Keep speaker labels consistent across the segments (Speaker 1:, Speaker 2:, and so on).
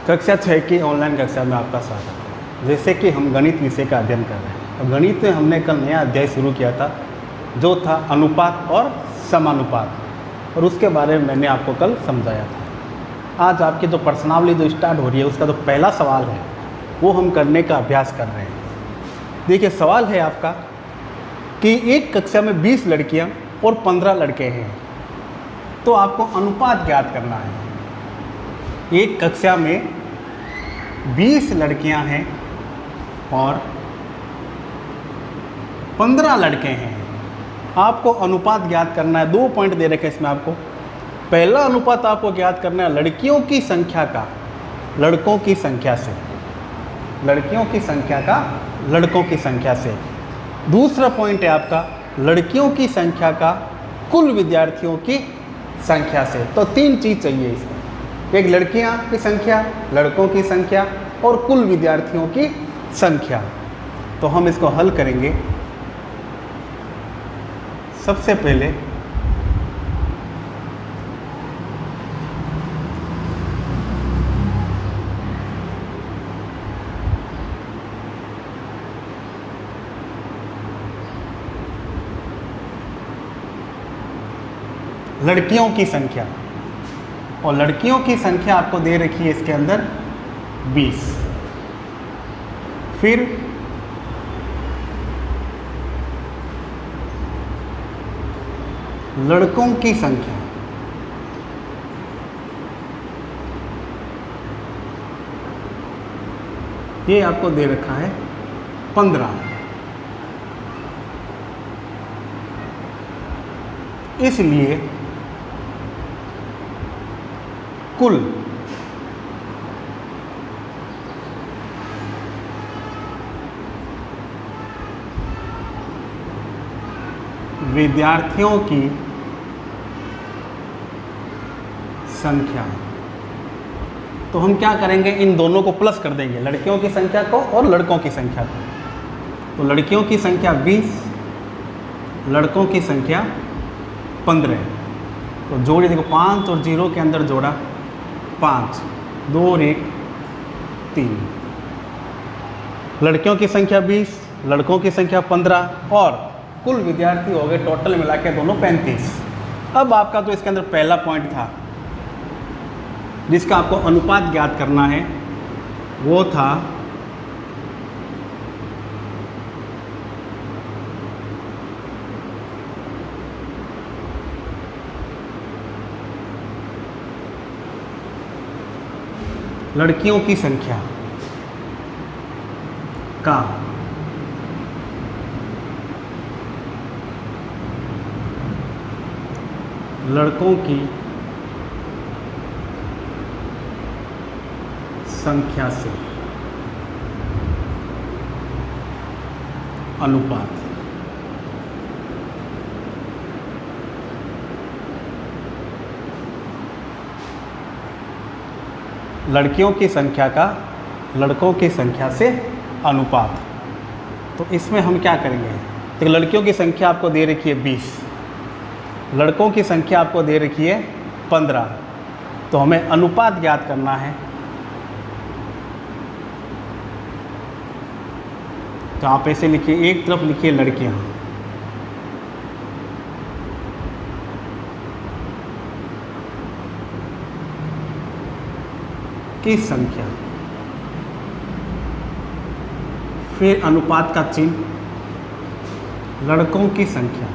Speaker 1: कक्षा 6 की ऑनलाइन कक्षा में आपका स्वागत है। जैसे कि हम गणित विषय का अध्ययन कर रहे हैं, तो गणित में हमने कल नया अध्याय शुरू किया था जो था अनुपात और समानुपात, और उसके बारे में मैंने आपको कल समझाया था। आज आपकी जो प्रश्नावली जो स्टार्ट हो रही है उसका जो पहला सवाल है वो हम करने का अभ्यास कर रहे हैं। देखिए, सवाल है आपका कि एक कक्षा में 20 लड़कियां और 15 लड़के हैं, तो आपको अनुपात ज्ञात करना है। एक कक्षा में 20 लड़कियां हैं और 15 लड़के हैं, आपको अनुपात ज्ञात करना है। 2 पॉइंट दे रखे इसमें आपको। पहला अनुपात आपको ज्ञात करना है लड़कियों की संख्या का लड़कों की संख्या से, लड़कियों की संख्या का लड़कों की संख्या से। दूसरा पॉइंट है आपका लड़कियों की संख्या का कुल विद्यार्थियों की संख्या से। तो 3 चीज़ चाहिए इसमें, एक लड़कियां की संख्या, लड़कों की संख्या और कुल विद्यार्थियों की संख्या। तो हम इसको हल करेंगे। सबसे पहले लड़कियों की संख्या, और लड़कियों की संख्या आपको दे रखी है इसके अंदर 20। फिर लड़कों की संख्या, ये आपको दे रखा है 15। इसलिए कुल विद्यार्थियों की संख्या। तो हम क्या करेंगे, इन दोनों को प्लस कर देंगे, लड़कियों की संख्या को और लड़कों की संख्या को। तो लड़कियों की संख्या 20, लड़कों की संख्या 15। तो जोड़िए, देखो 5 और 0 के अंदर जोड़ा 5, 2 और 1 3। लड़कियों की संख्या 20, लड़कों की संख्या 15 और कुल विद्यार्थी हो गए टोटल मिला के दोनों 35। अब आपका तो इसके अंदर पहला पॉइंट था जिसका आपको अनुपात ज्ञात करना है, वो था लड़कियों की संख्या का लड़कों की संख्या से अनुपात। लड़कियों की संख्या का लड़कों की संख्या से अनुपात। तो इसमें हम क्या करेंगे, तो लड़कियों की संख्या आपको दे रखी है 20, लड़कों की संख्या आपको दे रखी है 15। तो हमें अनुपात ज्ञात करना है। तो आप ऐसे लिखिए, एक तरफ लिखिए लड़कियां की संख्या, फिर अनुपात का चिन्ह, लड़कों की संख्या,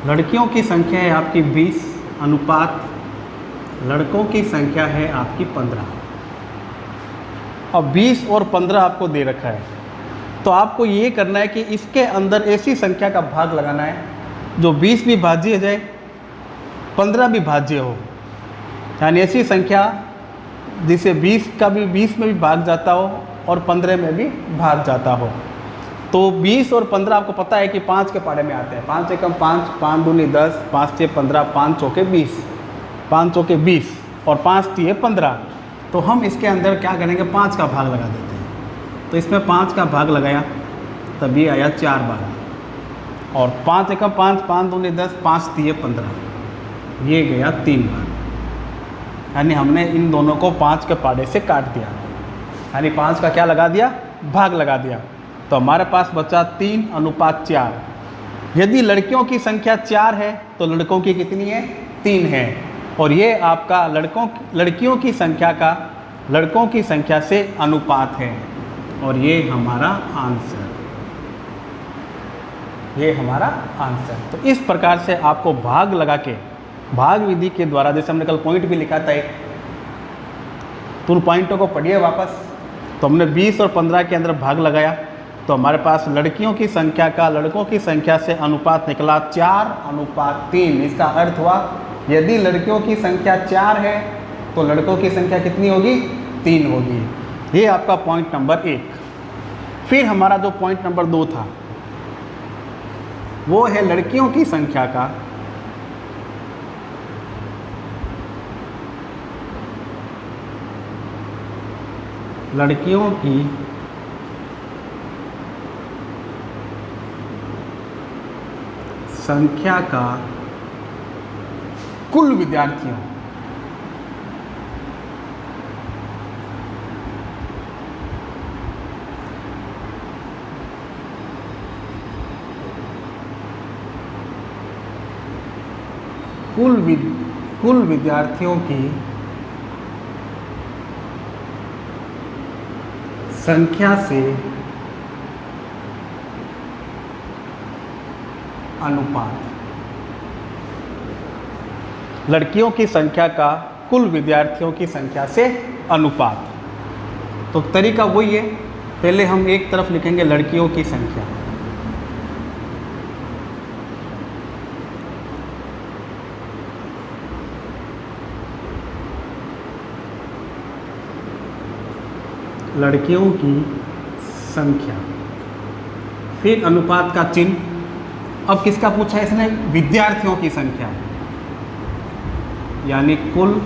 Speaker 1: लड़कियों की संख्या है आपकी 20, अनुपात लड़कों की संख्या है आपकी 15। अब 20 और 15 आपको दे रखा है, तो आपको ये करना है कि इसके अंदर ऐसी संख्या का भाग लगाना है जो 20 भी भाज्य जाए, 15 भी भाज्य हो, यानी ऐसी संख्या जिसे 20 का भी 20 में भी भाग जाता हो और 15 में भी भाग जाता हो। तो 20 और 15 आपको पता है कि 5 के पाड़े में आते हैं। 5 एकम 5, 5 दूनी 10, 5 छः 15, 5 चौके 20, 5 चौके 20 और 5 तिये 15। तो हम इसके अंदर क्या करेंगे, 5 का भाग लगा देते हैं। तो इसमें 5 का भाग लगाया तब ये आया 4 बार, और 5 एकम 5, 5 दूनी 10, 5 तिये 15, ये गया 3 बार। यानी हमने इन दोनों को 5 के पाड़े से काट दिया, यानी 5 का क्या लगा दिया, भाग लगा दिया। तो हमारे पास बचा 3:4। यदि लड़कियों की संख्या 4 है तो लड़कों की कितनी है, 3 है। और ये आपका लड़कियों की संख्या का लड़कों की संख्या से अनुपात है, और ये हमारा आंसर, ये हमारा आंसर। तो इस प्रकार से आपको भाग लगा के, भाग विधि के द्वारा, जैसे हमने कल पॉइंट भी लिखा था एक, तो उन पॉइंटों को पढ़िए वापस। तो हमने 20 और 15 के अंदर भाग लगाया, तो हमारे पास लड़कियों की संख्या का लड़कों की संख्या से अनुपात निकला 4:3। इसका अर्थ हुआ यदि लड़कियों की संख्या 4 है तो लड़कों की संख्या कितनी होगी, 3 होगी। ये आपका पॉइंट नंबर 1। फिर हमारा जो पॉइंट नंबर 2 था वो है लड़कियों की संख्या का लड़कियों की संख्या का कुल विद्यार्थियों कुल विद्यार्थियों की संख्या से अनुपात, लड़कियों की संख्या का कुल विद्यार्थियों की संख्या से अनुपात। तो तरीका वही है, पहले हम एक तरफ लिखेंगे लड़कियों की संख्या, लड़कियों की संख्या, फिर अनुपात का चिन्ह। अब किसका पूछा है इसने, विद्यार्थियों की संख्या, यानी कुल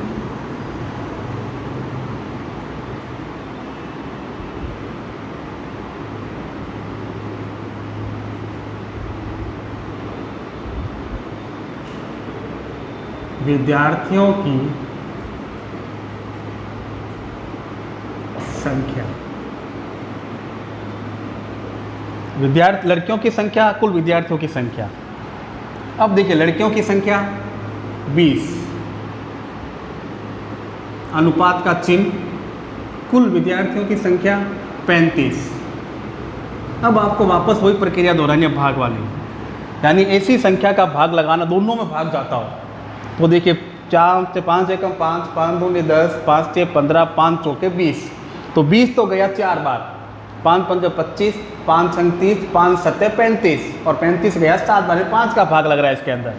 Speaker 1: विद्यार्थियों की संख्या, लड़कियों की संख्या, कुल विद्यार्थियों की संख्या। अब देखिए लड़कियों की संख्या 20, अनुपात का चिन्ह, कुल विद्यार्थियों की संख्या 35। अब आपको वापस वही प्रक्रिया दोहरानी है, भाग वाली, यानी ऐसी संख्या का भाग लगाना, दोनों में भाग जाता हो। तो देखिए 4 से 5 एकम 5, 5 दूनी 10, 5 से 15, 5 चौके 20। तो 20 तो गया 4 बार, 5 पंजे 25, 5 संग 30, 5 सत्ते 35, और 35 गया 7 बार, 5 का भाग लग रहा है इसके अंदर।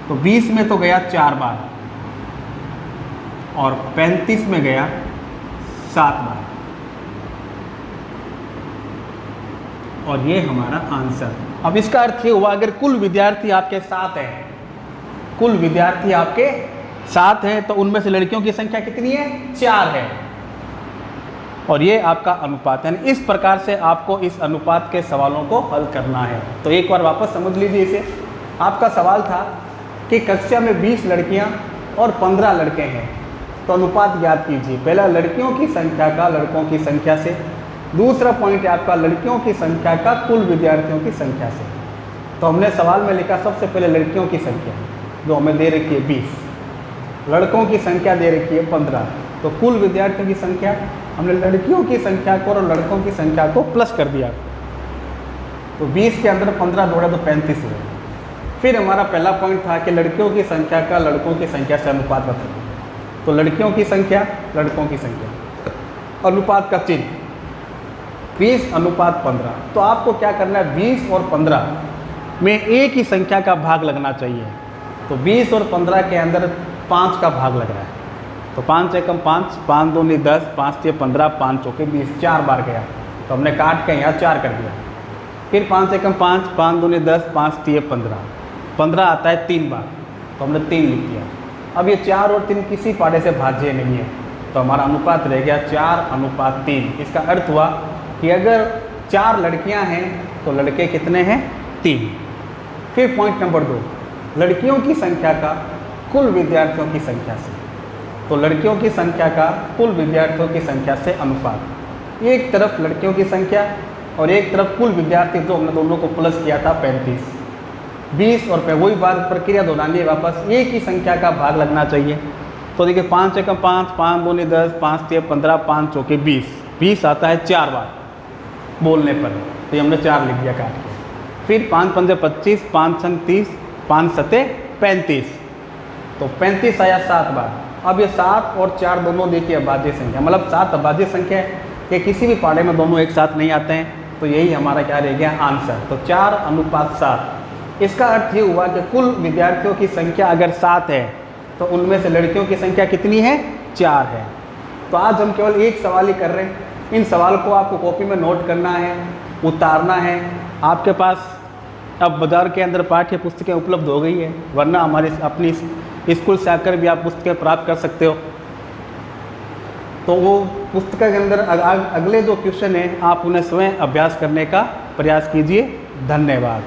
Speaker 1: तो 20 में तो गया 4 बार, और 35 में गया 7 बार, और ये हमारा आंसर। अब इसका अर्थ ये हुआ अगर कुल विद्यार्थी आपके 7 हैं, कुल विद्यार्थी आपके 7 हैं, तो उनमें से लड़कियों की संख्या कितनी है, 4 है, और ये आपका अनुपात है। इस प्रकार से आपको इस अनुपात के सवालों को हल करना है। तो एक बार वापस समझ लीजिए इसे। आपका सवाल था कि कक्षा में 20 लड़कियां और 15 लड़के हैं, तो अनुपात ज्ञात कीजिए। पहला लड़कियों की संख्या का लड़कों की संख्या से, दूसरा पॉइंट है आपका लड़कियों की संख्या का कुल विद्यार्थियों की संख्या से। तो हमने सवाल में लिखा सबसे पहले लड़कियों की संख्या जो हमें दे रखी है 20, लड़कों की संख्या दे रखी है 15, तो कुल विद्यार्थियों की संख्या हमने लड़कियों की संख्या को और लड़कों की संख्या को प्लस कर दिया। तो 20 के अंदर 15 जोड़ा तो 35 हुए। फिर हमारा पहला पॉइंट था कि लड़कियों की संख्या का लड़कों की संख्या से अनुपात बताइए। तो लड़कियों की संख्या, लड़कों की संख्या, अनुपात का चिन्ह 20:15। तो आपको क्या करना है, 20 और 15 में एक ही संख्या का भाग लगना चाहिए। तो 20 और 15 के अंदर 5 का भाग लग रहा है। तो 5 एकम 5, 5 दूनी 10, 5 से 15, 5 चौके 20, 4 बार गया। तो हमने काट के यहाँ 4 कर दिया। फिर 5 एकम 5, 5 दूनी 10, 5 से 15, 15 आता है 3 बार, तो हमने 3 लिख दिया। अब ये 4 और 3 किसी पाड़े से भाज्य नहीं है, तो हमारा अनुपात रह गया 4:3। इसका अर्थ हुआ कि अगर 4 लड़कियां हैं तो लड़के कितने हैं? 3। फिर पॉइंट नंबर 2, लड़कियों की संख्या का कुल विद्यार्थियों की संख्या से। तो लड़कियों की संख्या का कुल विद्यार्थियों की संख्या से अनुपात। एक तरफ लड़कियों की संख्या और एक तरफ कुल विद्यार्थी, जो हमने दोनों को प्लस किया था 35, 20 और वही बात प्रक्रिया दोहरानी है वापस, एक ही संख्या का भाग लगना चाहिए। तो देखिए 5 एकम 5, 5 दूनी 10, 5 तिया 15, 5 चौके 20, 20 आता है 4 बार बोलने पर, तो ये हमने 4 लिख दिया काट के। फिर 5 पंजे 25, 5 छंग 30, 5 सते 35, तो 35 आया 7 बार। अब ये 7 और 4 दोनों देखिए अभाज्य संख्या, मतलब 7 अभाज्य संख्या है कि किसी भी पहाड़े में दोनों एक साथ नहीं आते हैं, तो यही हमारा क्या रह गया आंसर। तो 4:7। इसका अर्थ ये हुआ कि कुल विद्यार्थियों की संख्या अगर 7 है तो उनमें से लड़कियों की संख्या कितनी है? 4 है। तो आज हम केवल एक सवाल ही कर रहे हैं। इन सवाल को आपको कॉपी में नोट करना है, उतारना है। आपके पास अब बाज़ार के अंदर पाठ्य पुस्तकें उपलब्ध हो गई है, वरना हमारी अपनी स्कूल से आकर भी आप पुस्तकें प्राप्त कर सकते हो। तो वो पुस्तक के अंदर अगले जो क्वेश्चन हैं आप उन्हें स्वयं अभ्यास करने का प्रयास कीजिए। धन्यवाद।